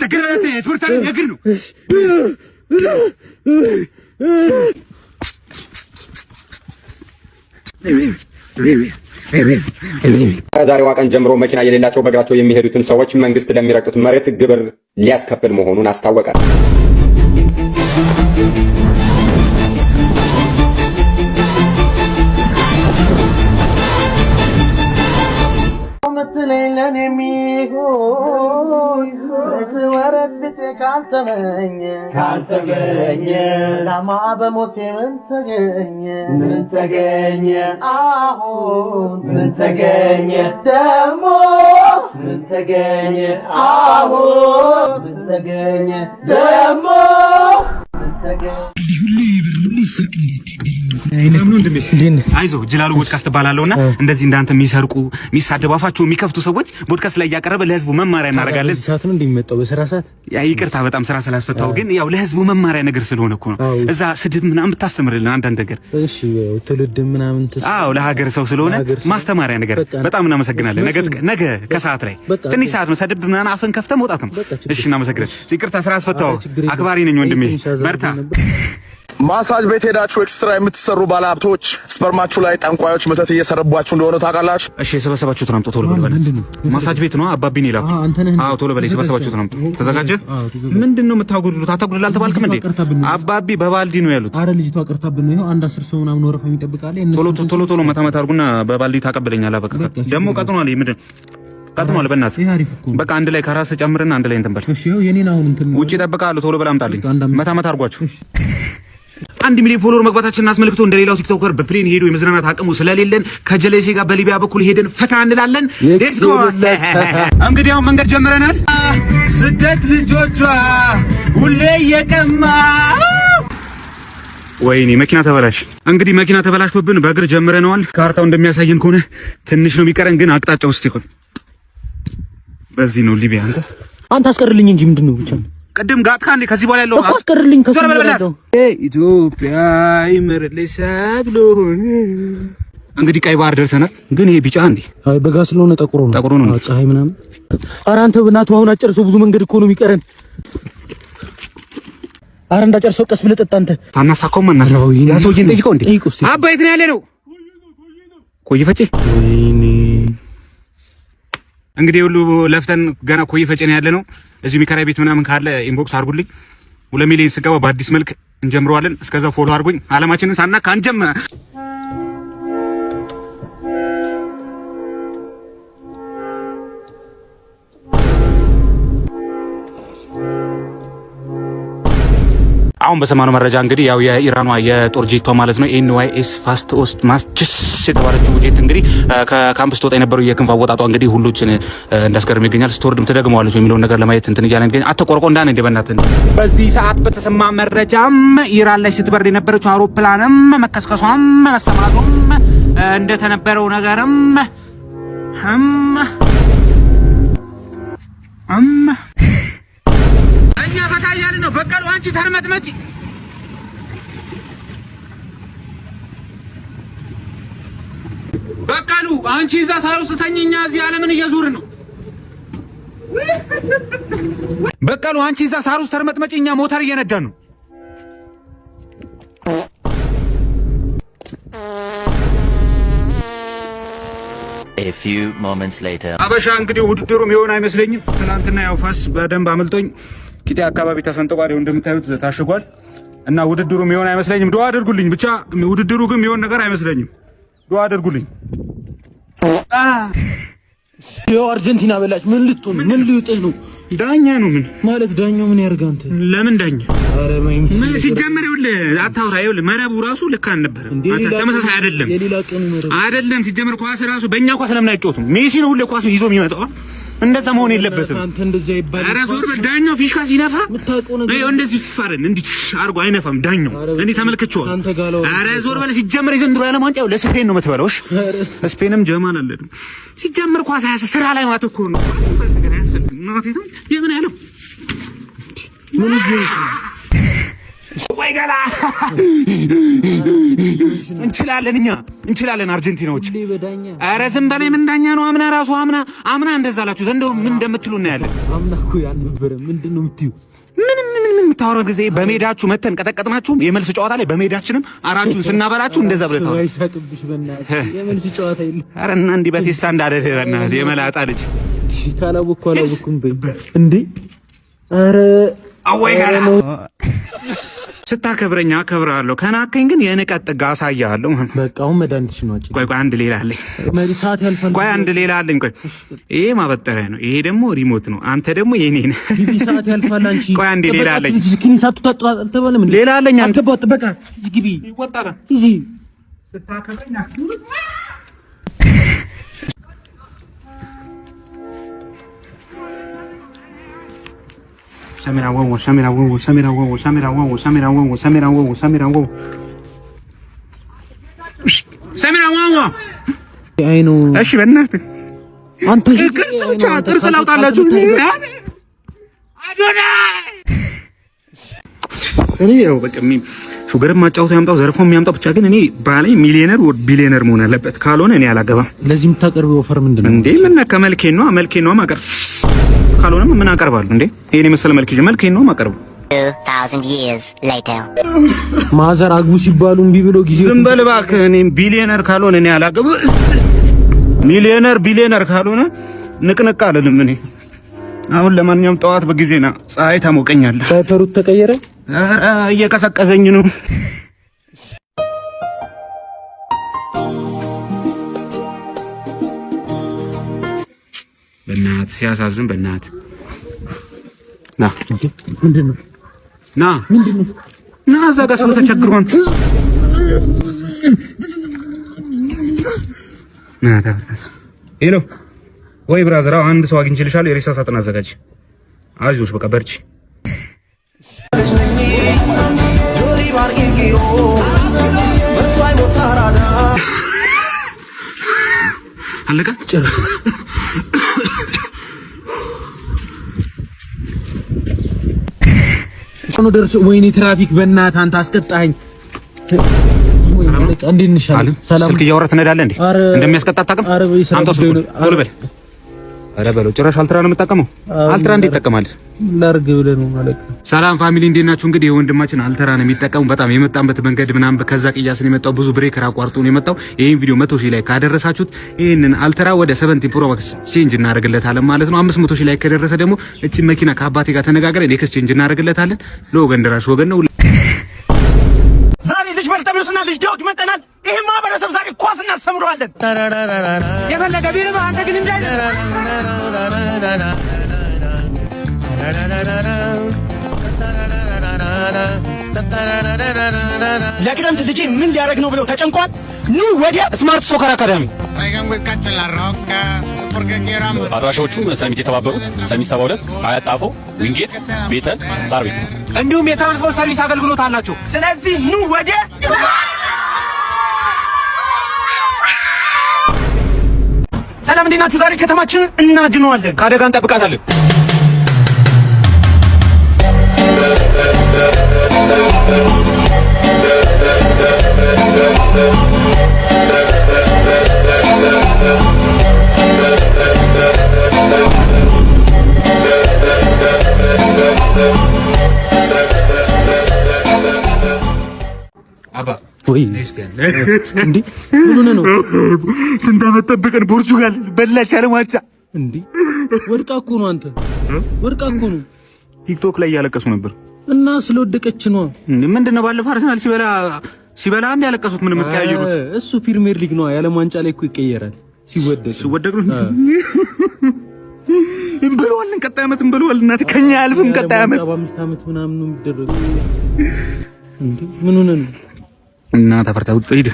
تكررت اسبرت يجرنو ከዛሬዋ ቀን ጀምሮ መኪና የሌላቸው በእግራቸው የሚሄዱትን ሰዎች መንግስት ለሚረግጡት መሬት ግብር ሊያስከፍል መሆኑን አስታወቀ። ለኔ የሚሆን ወረት ብቴ ካልተመኘ ላማ በሞቴ ምን ተገኘ አሁን ምን ተገኘ ደሞ ምን ተገኘ አሁን ምን ተገኘ ደሞ ምን ተገኘ አይዞህ ጅላሉ ፖድካስት ባላለውና እንደዚህ እንዳንተ የሚሰርቁ የሚሳደቡ አፋቸው የሚከፍቱ ሰዎች ፖድካስት ላይ ያቀረበ ለህዝቡ መማሪያ እናደርጋለን። ሰዓት ነው እንደሚመጣው በስራ ሰዓት ያ ይቅርታ በጣም ስራ ስላስፈታው ግን ያው ለህዝቡ መማሪያ ነገር ስለሆነ እኮ ነው። እዛ ስድብ ምናምን ብታስተምርልን አንዳንድ ነገር እሺ ትውልድ ምናምን ለሀገር ሰው ስለሆነ ማስተማሪያ ነገር በጣም እናመሰግናለን። ነገ ከሰዓት ላይ ትንሽ ሰዓት ነው ሰድብ ምናምን አፍን ከፍተህ መውጣት ነው። እሺ እናመሰግናለን። ይቅርታ ስራ አስፈታው አክባሪ ነኝ ወንድሜ በርታ። ማሳጅ ቤት ሄዳችሁ ኤክስትራ የምትሰሩ ባለሀብቶች ስፐርማችሁ ላይ ጠንቋዮች መተት እየሰረቧችሁ እንደሆነ ታውቃላችሁ። እሺ የሰበሰባችሁት ነው ቶሎ በል። ማሳጅ ቤት ነው አባቢን ይላል። ቶሎ በል የሰበሰባችሁት ነው። ተዘጋጀ። ምንድነው የምታጉዱት? አታጉዱል አልተባልክም እንዴ? አባቢ በባልዲ ነው ያሉት። አረ ልጅቷ ቀርታብን ነው። አንድ 10 ሰው ምናምን ወረፋ የሚጠብቃል። ቶሎ መታ አድርጉና በባልዲ ታቀበለኛለህ። በቃ ደግሞ ቀጥኗል። ምንድን ቀጥኗል? በእናትህ በቃ አንድ ላይ ከራስ ጨምርና አንድ ላይ እንትን በል። እሺ የኔን አሁን እንትን ውጪ እጠብቅሃለሁ። ቶሎ በል አምጣልኝ። መታ አድርጓችሁ 1 ሚሊዮን ፎሎወር መግባታችንን አስመልክቶ እንደሌላው ቲክቶከር በፕሌን ሄዶ የመዝናናት አቅሙ ስለሌለን ከጀለሴ ጋር በሊቢያ በኩል ሄደን ፈታ እንላለን። ሌትስ ጎ። እንግዲህ አሁን መንገድ ጀምረናል። ስደት ልጆቿ ሁሌ የቀማ ወይኔ መኪና ተበላሽ። እንግዲህ መኪና ተበላሽቶብን በእግር ጀምረናል። ካርታው እንደሚያሳየን ከሆነ ትንሽ ነው የሚቀረን፣ ግን አቅጣጫው እስቲ ቆይ በዚህ ነው ሊቢያ። አንተ አስቀርልኝ እንጂ ምንድነው ብቻ ቀደም ጋጥካ እንዴ ከዚህ በኋላ ያለው አስቀርልኝ ከሰው ኢትዮጵያ ይመረልኝ ሰብሎ። እንግዲህ ቀይ ባህር ደርሰናል። ግን ይሄ ቢጫ እንዴ? አይ በጋ ስለሆነ ጠቁሮ ነው ፀሐይ ምናምን። ኧረ አንተ በእናትህ አሁን አጨርሰው፣ ብዙ መንገድ እኮ ነው የሚቀረን። ኧረ እንዳጨርሰው ቀስ ብለህ ጠጣ አንተ። ታናሳከው ማን ነው ያ ሰውዬን ጠይቀው እንዴ? አባይት ነው ያለ ነው ቆይ ፈጬ። ወይኔ እንግዲህ ሁሉ ለፍተን ገና ቆይ ፈጬ ነው ያለ ነው። እዚህ ሚከራይ ቤት ምናምን ካለ ኢንቦክስ አድርጉልኝ። 2 ሚሊዮን ስገባ በአዲስ መልክ እንጀምረዋለን። እስከዛ ፎሎ አድርጉኝ። አለማችንን ሳናካ እንጀምር። አሁን በሰማነው መረጃ እንግዲህ ያው የኢራኗ የጦር ጄቷ ማለት ነው ኤንዋይኤስ ፋስት ኦስት ማስችስ የተባለችው ጄት እንግዲህ ከካምፕስ ተወጣ የነበረው የክንፍ አወጣጧ እንግዲህ ሁሉችን እንዳስገርም ይገኛል። ስቶርድም ትደግመዋለች የሚለውን ነገር ለማየት እንትን እያለን ይገኛል። አተቆርቆ እንዳን እንደ በእናትህ በዚህ ሰዓት በተሰማ መረጃም ኢራን ላይ ስትበር የነበረችው አውሮፕላንም መከስከሷም መሰማቱም እንደተነበረው ነገርም እኛ ፈታ እያልን ነው። በቀሉ አንቺ ተርመጥመጪ። በቀሉ አንቺ እዛ ሳር ውስጥ ተኝ፣ እኛ እዚህ ዓለምን እየዞርን ነው። በቀሉ አንቺ እዛ ሳር ውስጥ ተርመጥመጪ፣ እኛ ሞተር እየነዳን ነው። A few moments later አበሻ እንግዲህ ውድድሩም ይሆን አይመስለኝም። ትናንትና ያው ፋስ በደንብ አመልጦኝ ቂጤ አካባቢ ተሰንጥቋል። እንደምታዩት ታሽጓል እና ውድድሩም ይሆን አይመስለኝም። ዱአ አድርጉልኝ ብቻ። ውድድሩ ግን ይሆን ነገር አይመስለኝም። ዱአ አድርጉልኝ። ያው አርጀንቲና በላች። ምን ልትሆን ምን ሊውጥህ ነው? ዳኛ ነው። ምን ማለት ዳኛው ምን ያርጋ አንተ? ለምን ዳኛ? አረ ማይም ሲጀመር ይኸውልህ አታውራ። ይኸውልህ መረቡ ራሱ ልክ አልነበረም። ተመሳሳይ አይደለም አይደለም። ሲጀመር ኳስ ራሱ በእኛ ኳስ ለምን አይጮቱም? ሜሲ ነው ሁሌ ኳስ ይዞ የሚመጣው። እንደዛ መሆን የለበትም። አንተ እንደዚህ አይባልም። ኧረ ዞር በል። ዳኛው ፊሽካ ሲነፋ ይኸው እንደዚህ ይፋረን እንዴ አርጎ አይነፋም ዳኛው። እኔ ተመልክቼዋለሁ። ኧረ ዞር በል። ሲጀመር የዘንድሮ ዓለም ዋንጫው ለስፔን ነው የምትበላው። እሺ ስፔንም ጀማል አለድም። ሲጀመር ኳስ ስራ ላይ ማተኮር ነው። ነገር አያስፈልግም። እናቴ ነው የምን ያለው ምን ይገኝ ወይ ገላ እንችላለን አርጀንቲናዎች። ኧረ ዝም በላይ ምን ዳኛ ነው? አምና ራሱ አምና እንደዛ አላችሁ ዘንድሮ ምን እንደምትሉ ነው ያለ። አምና እኮ ያልነበረ ምንድነው የምትዩ? ምን የምታወራው ጊዜ በሜዳችሁ መተን ቀጠቀጥናችሁ። የመልስ ጨዋታ ላይ በሜዳችንም አራችሁን ስናበላችሁ እንደዛ ብለታው አይሳቅብሽ በእናትህ። የመልስ ጨዋታ የለ። ኧረ እና እንዲህ በቴስታ እንዳደረ በእናትህ የመላጣ ልጅ ካላወቅኩ አላወቅኩም በይ እንዴ። ኧረ አወይ ጋር ስታከብረኛ አከብራለሁ። ከናከኝ ግን የንቀት ጥግ አሳያለሁ። በቃ አሁን መድኃኒትሽ ነው። ቆይ አንድ ሌላ አለኝ። ሰዓት ያልፋል። ቆይ አንድ ሌላ አለኝ። ቆይ ይሄ ማበጠሪያ ነው፣ ይሄ ደግሞ ሪሞት ነው። አንተ ደግሞ የኔ ነህ። ቢቢ ሰዓት ያልፋል። አንቺ ቆይ አንድ ሌላ አለኝ። እስኪ ሰዓቱ ተባለ። ምን ሌላ አለኝ? አስገባው። በቃ ግቢ ይወጣላ። እጂ ስታከብረኛ Samira ዋዋ አይ ነው። እሺ በእናትህ አንተ ቅርጽ ላውጣላችሁ። እኔ ያው በቃ ሹገርም ማጫወት ያምጣው ዘርፎ የሚያምጣው ብቻ ግን እኔ ባሌ ሚሊዮነር ወይ ቢሊዮነር መሆን አለበት። ካልሆነ እኔ አላገባም። ለዚህ የምታቀርበው ኦፈር ምንድነው እንዴ? ምን ከመልኬን ነው ማቀርብ። ካልሆነም ምን አቀርባለሁ እንዴ? ይሄን መሰለ መልኬን ነው ማቀርብ። 2000 years later ማዘር አግቡ ሲባሉ እምቢ ብሎ ጊዜ ዝም በል እባክህ። እኔ ቢሊዮነር ካልሆነ እኔ አላገባም። ቢሊዮነር ካልሆነ ንቅንቅ አልልም እኔ። አሁን ለማንኛውም ጠዋት በጊዜና ፀሐይ ታሞቀኛለህ። ዳይፐሩ ተቀየረ። እየቀሰቀሰኝ ነው። በእናትህ ሲያሳዝን። በእናትህ ና ምንድነው? ና እዛ ጋር ሰው ተቸግሯል። ና ታፈታስ። ሄሎ ወይ ብራዘር፣ አንድ ሰው አግኝቼልሻለሁ። የሬሳ ሳጥን አዘጋጅ። አይዞሽ በቃ በርቺ። አለቀ ጨርሰ ሆኖ ደርሶ። ወይኔ ትራፊክ በእናትህ አንተ አስቀጣኸኝ። እንዴት ነሽ? ሰላም። ስልክ እያወራህ ትነዳለህ እንዴ? እንደሚያስቀጣ አታውቅም? አንተ ቶሎ በል። ኧረ በለው። ጭራሽ አልትራ ነው የምጠቀመው? አልትራ እንዴት ትጠቀማለህ? ላርግ ብለህ ነው ማለት ነው። ሰላም ፋሚሊ እንዴት ናችሁ? እንግዲህ የወንድማችን አልትራ ነው የሚጠቀሙ። በጣም የመጣበት መንገድ ምናምን ከዛ ቅያስ ነው የመጣው። ብዙ ብሬከር አቋርጦ ነው የመጣው። ይሄን ቪዲዮ 100,000 ላይ ካደረሳችሁት ይሄንን አልትራ ወደ 17 ፕሮ ማክስ ቼንጅ እናደርግለታለን ማለት ነው። 500,000 ላይ ከደረሰ ደግሞ እቺ መኪና ከአባቴ ጋር ተነጋግረን ኤክስቼንጅ እናደርግለታለን። ለወገን ደራሽ ወገን ነው። ዛሬ ልጅ በልተምስና ልጅ ዶግ መጠናል። ይሄ ማህበረሰብ ዛሬ ኳስ እናስተምረዋለን። የፈለገ ቢርባ አንተ ግን እንዴ ለክረምት ልጄ ምን ሊያደርግ ነው ብለው ተጨንቋል። ኑ ወዲያ ስማርት ሶከር አካዳሚ። አድራሻዎቹ ሰሚት የተባበሩት ሰሚት 72 አያት ጣፎ ዊንጌት ቤተል ሳር ቤት እንዲሁም የትራንስፖርት ሰርቪስ አገልግሎት አላቸው። ስለዚህ ኑ ወዲያ። ሰላም እንዴት ናችሁ? ዛሬ ከተማችንን እናድነዋለን፣ ከአደጋ እንጠብቃታለን። አባ ወይ ነስቲያን እንዴ ምን ነው? ስንት ዓመት ጠብቀን ፖርቹጋል በላች ዓለም ዋንጫ። እንዴ ወድቃ እኮ ነው። አንተ ወድቃ እኮ ነው። ቲክቶክ ላይ ያለቀሱ ነበር እና ስለወደቀች ነው እንዴ? ምንድነው ባለፈው አርሰናል ሲበላ አንድ ያለቀሱት? ምን የምትቀያየሩት? እሱ ፕሪሚየር ሊግ ነው። የዓለም ዋንጫ ላይ እኮ ይቀየራል ሲወደቅ ነው። እንበለዋለን ቀጣይ ዓመት እንበለዋለን። እናት ከኛ አልፍም ቀጣይ ዓመት 5 ዓመት ምናምን ነው የሚደረገው። እንዴ ምን ሆነ ነው? እና ተፈርታ ውጥ ሂድ